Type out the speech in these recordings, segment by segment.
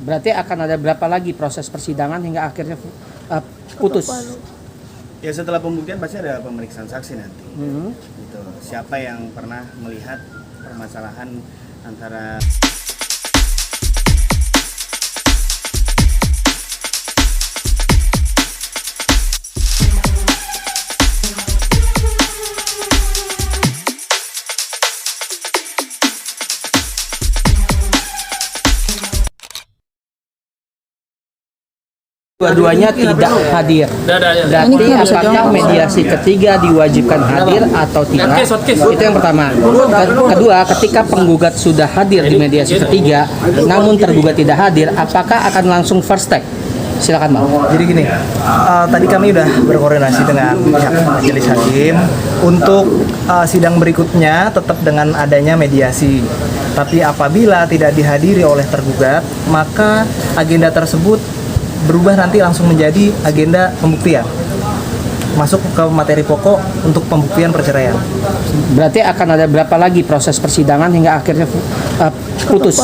Berarti akan ada berapa lagi proses persidangan hingga akhirnya putus? Ya setelah pembuktian pasti ada pemeriksaan saksi nanti. Gitu. Siapa yang pernah melihat permasalahan antara dua-duanya tidak hadir. Berarti apakah mediasi ketiga diwajibkan hadir atau tidak? Itu yang pertama. Kedua, ketika penggugat sudah hadir di mediasi ketiga, namun tergugat tidak hadir, apakah akan langsung first take? Silakan, Bang. Jadi gini, tadi kami udah berkoordinasi dengan pihak majelis hakim untuk sidang berikutnya tetap dengan adanya mediasi. Tapi apabila tidak dihadiri oleh tergugat, maka agenda tersebut berubah nanti langsung menjadi agenda pembuktian. Masuk ke materi pokok untuk pembuktian perceraian. Berarti akan ada berapa lagi proses persidangan hingga akhirnya putus?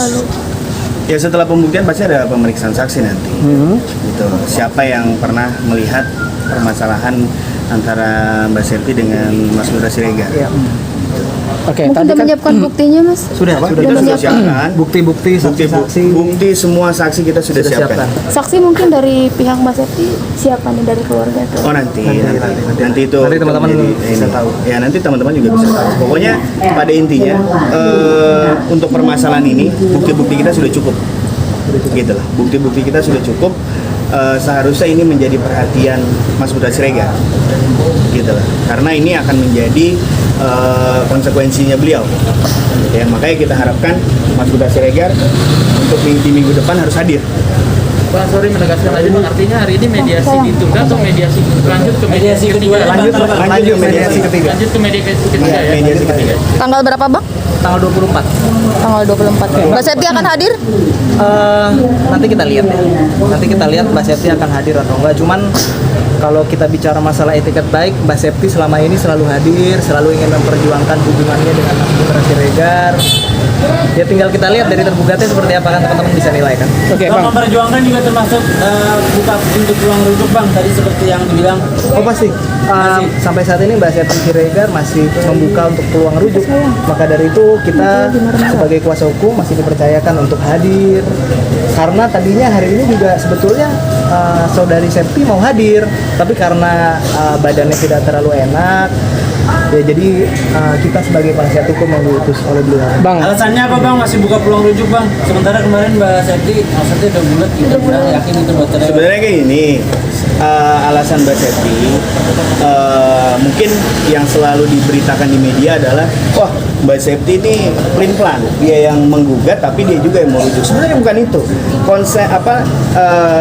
ya setelah pembuktian pasti ada pemeriksaan saksi nanti. Gitu. Siapa yang pernah melihat permasalahan antara Mbak Septi dengan Mas Putra Siregar? Ya. Oke, Mungkin tadi udah kan menyiapkan buktinya, Mas? Sudah siapkan. Bukti-bukti, saksi-saksi. Bukti semua saksi kita sudah siapkan. Saksi mungkin dari pihak Mbak Septi siapa nih dari keluarga tuh? Oh nanti itu Nanti teman-teman bisa ini. tahu. Ya nanti teman-teman juga bisa tahu. Pokoknya pada intinya untuk permasalahan ini bukti-bukti kita sudah cukup. Gitu lah. Bukti-bukti kita sudah cukup. Seharusnya ini menjadi perhatian Mas Putra Siregar. Gitu lah. Karena ini akan menjadi konsekuensinya beliau. Ya makanya kita harapkan Mas Putra Siregar untuk di minggu depan harus hadir. Bang, sorry menegaskan lagi Bang, artinya hari ini mediasi ditunda atau mediasi lanjut ke mediasi ketiga? Lanjut mediasi ketiga. Lanjut ke mediasi ketiga ya? Mediasi ketiga. Tanggal berapa, Bang? Tanggal 24. Tanggal 24. Mbak Septi akan hadir? Nanti kita lihat ya. Nanti kita lihat Mbak Septi akan hadir atau enggak. Cuman kalau kita bicara masalah etiket baik, Mbak Septi selama ini selalu hadir, selalu ingin memperjuangkan hubungannya dengan Mas Putra Siregar. Ya tinggal kita lihat dari tergugatnya seperti apa kan teman-teman bisa nilai kan. Oke, Bang. Memperjuangkan juga termasuk buka pintu peluang rujuk Bang, tadi seperti yang dibilang. Oh pasti. Sampai saat ini Mbak Septi Siregar masih membuka untuk peluang rujuk. Maka dari itu kita sebagai kuasa hukum masih dipercayakan untuk hadir. Karena tadinya hari ini juga sebetulnya saudari Septi mau hadir, tapi karena badannya tidak terlalu enak, ya jadi kita sebagai penasihat hukum yang diutus oleh beliau. Bang, Alasannya apa Bang masih buka peluang rujuk Bang? Sementara kemarin Mbak Septi maksudnya udah bulat gitu, udah yakin itu buat cerai. Sebenarnya kayak gini, alasan Mbak Septi mungkin yang selalu diberitakan di media adalah wah Mbak Septi ini pelin-pelan, dia yang menggugat tapi dia juga yang mau rujuk. Sebenarnya bukan itu. Konsep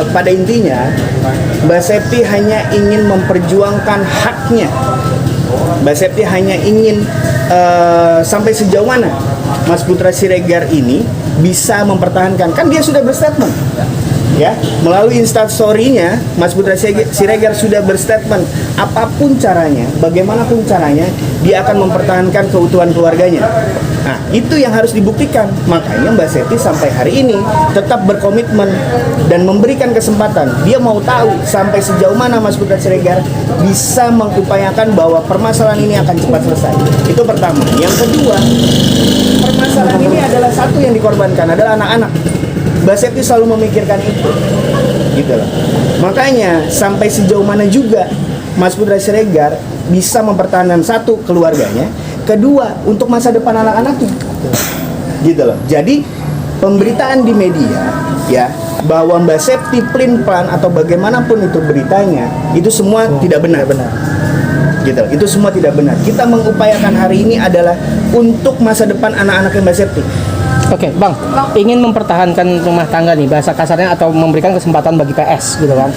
pada intinya Mbak Septi hanya ingin memperjuangkan haknya. Mbak Septi hanya ingin sampai sejauh mana Mas Putra Siregar ini bisa mempertahankan, kan dia sudah berstatement ya, melalui instastory-nya Mas Putra Siregar sudah berstatement apapun caranya, bagaimanapun caranya dia akan mempertahankan keutuhan keluarganya. Nah itu yang harus dibuktikan, makanya Mbak Septi sampai hari ini tetap berkomitmen dan memberikan kesempatan. Dia mau tahu sampai sejauh mana Mas Putra Siregar bisa mengupayakan bahwa permasalahan ini akan cepat selesai. Itu pertama. Yang kedua, permasalahan ini adalah satu yang dikorbankan adalah anak-anak. Mbak Septi selalu memikirkan itu, gitu loh. Makanya sampai sejauh mana juga Mas Putra Siregar bisa mempertahankan satu keluarganya, kedua untuk masa depan anak-anaknya, gitu loh. Jadi pemberitaan di media ya bahwa Mbak Septi pelin-pelan atau bagaimanapun itu beritanya itu semua tidak benar. Gitu, itu semua tidak benar. Kita mengupayakan hari ini adalah untuk masa depan anak-anak Mbak Septi. oke, Bang. Ingin mempertahankan rumah tangga nih, bahasa kasarnya, atau memberikan kesempatan bagi PS gitu kan.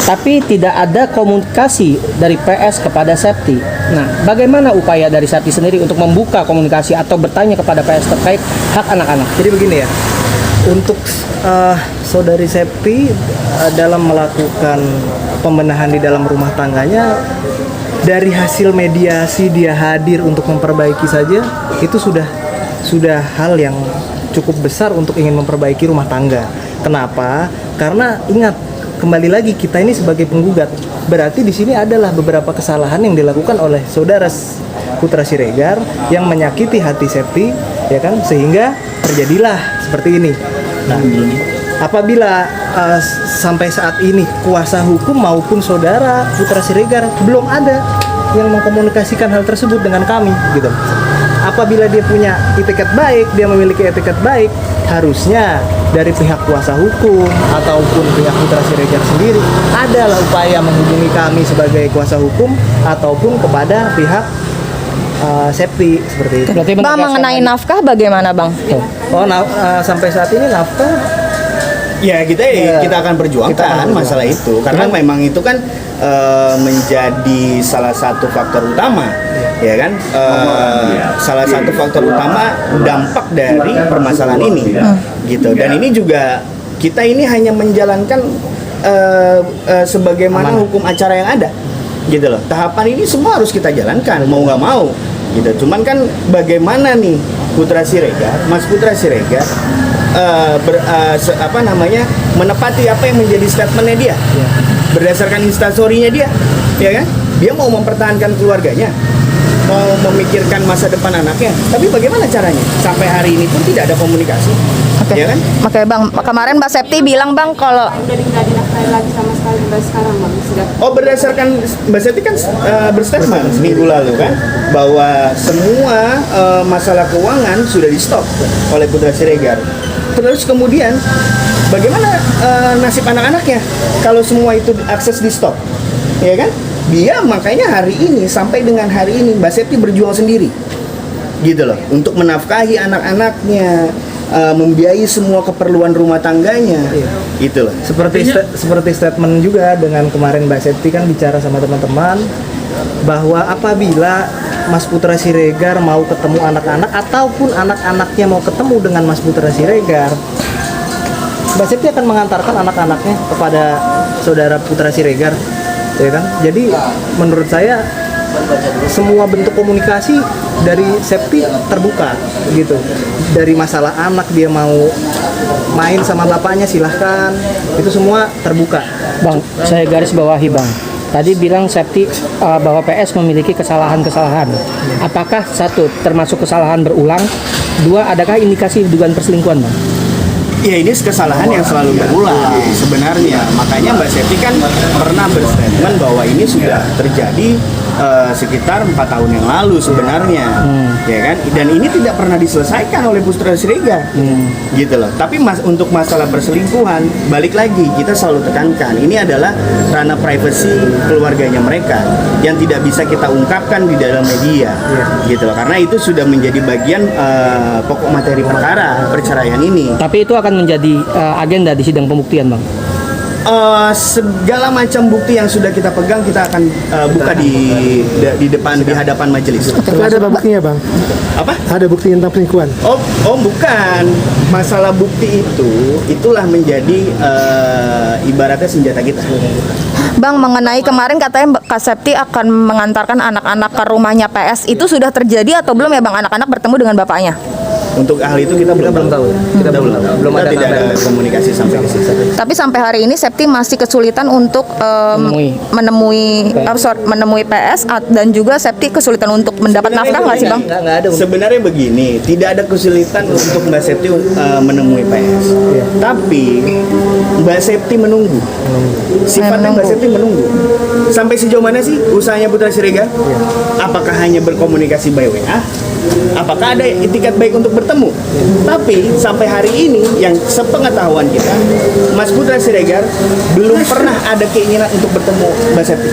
Tapi tidak ada komunikasi dari PS kepada Septi. Nah, bagaimana upaya dari Septi sendiri untuk membuka komunikasi atau bertanya kepada PS terkait hak anak-anak? Jadi begini ya, untuk saudari Septi dalam melakukan pembenahan di dalam rumah tangganya, dari hasil mediasi dia hadir untuk memperbaiki saja, itu sudah hal yang cukup besar untuk ingin memperbaiki rumah tangga. Kenapa? Karena ingat, kembali lagi kita ini sebagai penggugat. Berarti di sini adalah beberapa kesalahan yang dilakukan oleh saudara Putra Siregar yang menyakiti hati Septi, ya kan? Sehingga terjadilah seperti ini. Nah, apabila sampai saat ini kuasa hukum maupun saudara Putra Siregar belum ada yang mengkomunikasikan hal tersebut dengan kami, gitu. Apabila dia punya etiket baik, dia memiliki etiket baik, harusnya dari pihak kuasa hukum ataupun pihak Putra Siregar sendiri adalah upaya menghubungi kami sebagai kuasa hukum ataupun kepada pihak Septi seperti itu. Berarti Bang, mengenai nafkah bagaimana Bang? Sampai saat ini nafkah Ya kita Iya. kita akan perjuangkan Kita akan masalah itu karena memang itu kan menjadi salah satu faktor utama, ya kan? Salah satu faktor utama dampak dari permasalahan ini, gitu. Dan ini juga kita ini hanya menjalankan sebagaimana hukum acara yang ada, gitu loh. Tahapan ini semua harus kita jalankan mau nggak mau, gitu. Cuman kan bagaimana nih Mas Putra Siregar menepati apa yang menjadi statementnya dia, berdasarkan instastorynya dia, ya kan? Dia mau mempertahankan keluarganya, mau memikirkan masa depan anaknya, tapi bagaimana caranya? Sampai hari ini pun tidak ada komunikasi, Oke. ya kan? Oke Bang, kemarin Mbak Septi bilang Bang kalau Udah nggak dinafkahi lagi sama sekali sampai sekarang bang. Sudah. Oh, berdasarkan Mbak Seti kan berstatement minggu lalu kan bahwa semua masalah keuangan sudah di stop oleh Putra Siregar. Terus kemudian bagaimana nasib anak-anaknya kalau semua itu akses di stop, ya kan? Dia makanya hari ini sampai dengan hari ini Mbak Septi berjuang sendiri, gitu loh, untuk menafkahi anak-anaknya, membiayai semua keperluan rumah tangganya, gitu loh. seperti statement juga dengan kemarin Mbak Septi kan bicara sama teman-teman bahwa apabila Mas Putra Siregar mau ketemu anak-anak ataupun anak-anaknya mau ketemu dengan Mas Putra Siregar, Mbak Septi akan mengantarkan anak-anaknya kepada saudara Putra Siregar, ya kan? Jadi menurut saya semua bentuk komunikasi dari Septi terbuka, gitu. Dari masalah anak dia mau main sama bapaknya silahkan, itu semua terbuka. Bang, saya garis bawahi Bang. Tadi bilang Septi bahwa PS memiliki kesalahan-kesalahan. Apakah satu termasuk kesalahan berulang? Dua, adakah indikasi dugaan perselingkuhan, Bang? Ya ini kesalahan yang selalu berulang sebenarnya. Makanya Mbak Septi kan pernah berstatement bahwa ini sudah terjadi sekitar 4 tahun yang lalu sebenarnya, ya kan? Dan ini tidak pernah diselesaikan oleh Putra Siregar, gitu loh. Tapi untuk masalah perselingkuhan, balik lagi kita selalu tekankan ini adalah ranah privasi keluarganya mereka yang tidak bisa kita ungkapkan di dalam media, gitu loh. Karena itu sudah menjadi bagian pokok materi perkara perceraian ini. Tapi itu akan menjadi agenda di sidang pembuktian, Bang. Segala macam bukti yang sudah kita pegang kita akan buka di hadapan majelis. Tapi ada buktinya bang? Apa? Ada bukti tentang penipuan? Oh bukan. Masalah bukti itulah menjadi ibaratnya senjata kita. Bang, mengenai kemarin katanya Kak Septi akan mengantarkan anak-anak ke rumahnya PS, itu sudah terjadi atau belum ya Bang, anak-anak bertemu dengan bapaknya? Untuk hal itu kita belum tahu. Kita belum ada tidak kabar. ada komunikasi sampai ke situ. Tapi sampai hari ini Septi masih kesulitan untuk menemui PS dan juga Septi kesulitan untuk mendapat nafkah nggak sih Bang? Nggak ada. Sebenarnya begini, tidak ada kesulitan untuk Mbak Septi menemui PS. Tapi Mbak Septi menunggu. Sifatnya Mbak Septi menunggu. Sampai sejauh mana sih usahanya Putra Siregar? Apakah hanya berkomunikasi by WA? Apakah ada itikat baik untuk bertemu? Tapi sampai hari ini yang sepengetahuan kita, Mas Putra Siregar belum pernah ada keinginan untuk bertemu Mbak Septi,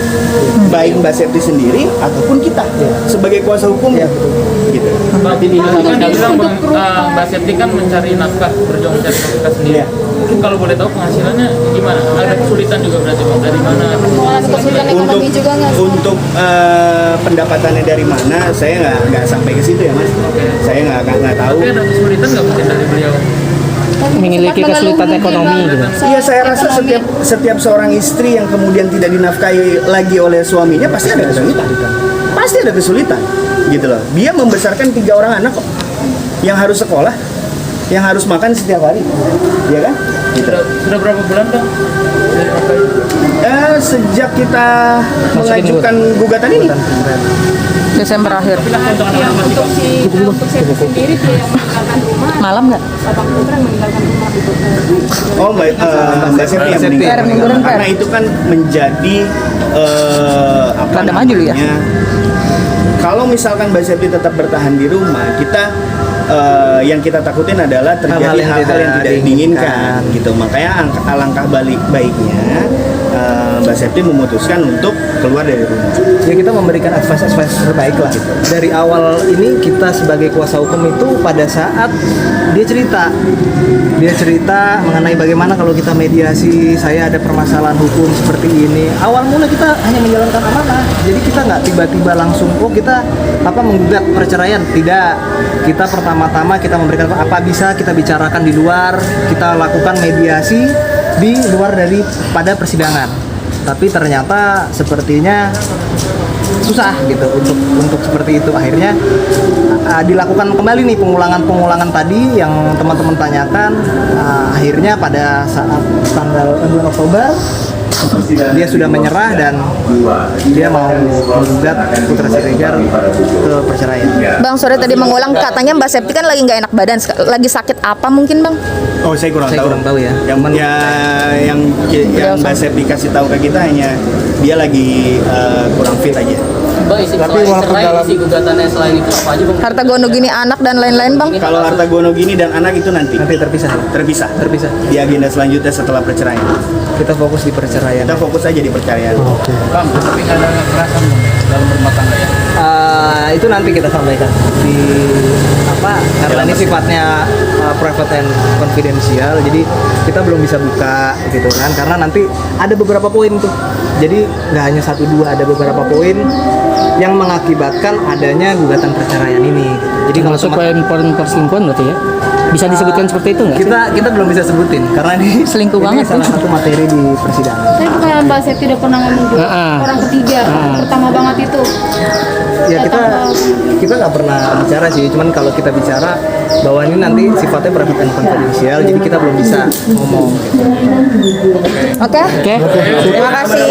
baik Mbak Septi sendiri ataupun kita sebagai kuasa hukum, gitu. Bang, tadi kan bilang Mbak Septi kan mencari nafkah, berjuang mencari nafkah sendiri. Iya. Mungkin kalau boleh tahu penghasilannya gimana? Ada kesulitan juga berarti Bang? Dari mana? Kesulitan Untuk ekonomi juga nggak sih? pendapatannya dari mana, saya nggak sampai ke situ ya Mas. Saya nggak tahu. Tapi ada kesulitan nggak mungkin dari beliau? Memiliki kesulitan ekonomi gitu. Iya, saya rasa setiap seorang istri yang kemudian tidak dinafkahi lagi oleh suaminya pasti ada kesulitan. Pasti ada kesulitan, gitu loh. Dia membesarkan 3 orang anak kok, yang harus sekolah, yang harus makan setiap hari, ya kan? Sudah berapa bulan Bang? Dari kakak itu? Sejak kita mengajukan gugatan ini. Desember akhir. Tapi lah untuk anak-anak masih Bang. Untuk Septi sendiri dia yang meninggalkan rumah. Malam nggak? Bapak Putra yang meninggalkan rumah gitu. Oh, Mbak Septi yang meninggal. mingguan, Per. Karena itu kan menjadi apa Rada maju lu ya? namanya, kalau misalkan Mbak Septi tetap bertahan di rumah, kita yang kita takutin adalah terjadi Hal-hal yang hal-hal yang tidak tidak diinginkan gitu. Makanya alangkah baiknya Mbak Septi memutuskan untuk keluar dari rumah. Ya kita memberikan advice terbaik lah gitu. Dari awal ini kita sebagai kuasa hukum itu pada saat dia cerita mengenai bagaimana kalau kita mediasi, saya ada permasalahan hukum seperti ini. Awal mula kita hanya menjalankan amanah, jadi kita nggak tiba-tiba langsung kita menggugat perceraian. Tidak, kita pertama-tama kita memberikan apa bisa kita bicarakan di luar, kita lakukan mediasi di luar daripada persidangan. Tapi ternyata sepertinya susah gitu untuk seperti itu. Akhirnya dilakukan kembali nih pengulangan tadi yang teman-teman tanyakan. Akhirnya pada saat tanggal 2 Oktober dia sudah menyerah dan dia mau menggugat Putra Siregar ke perceraian. Bang, sore tadi mengulang katanya Mbak Septi kan lagi nggak enak badan, lagi sakit apa mungkin Bang? Oh, saya kurang tahu ya. Yang Mbak Septi kasih tahu ke kita hanya dia lagi kurang fit aja. Bang, isi gugatannya selain itu apa aja Bang? Harta gono gini anak dan lain-lain Bang? Kalau harta gono gini dan anak itu nanti Terpisah. terpisah di agenda selanjutnya setelah perceraian. Kita fokus di perceraian. Kita fokus aja di perceraian. Bang, tapi nggak ada kekerasan Bang, dalam rumah tangga ya? Itu nanti kita sampaikan di karena ini sifatnya private and confidential, jadi kita belum bisa buka gitu kan, karena nanti ada beberapa poin tuh, jadi nggak hanya 1-2, ada beberapa poin yang mengakibatkan adanya gugatan perceraian ini gitu. Jadi kalau Masuk poin perselingkuhan berarti ya? Bisa disebutkan seperti itu nggak? kita belum bisa sebutin karena ini Selingkuh ini banget salah satu materi di persidangan. Tapi bukan Mbak Septi udah pernah ngomong ke orang ketiga, pertama banget itu. Ya kita nggak pernah bicara sih, cuman kalau kita bicara bahwa ini nanti sifatnya private and confidential, jadi kita belum bisa ngomong gitu. Oke? Oke. Terima kasih.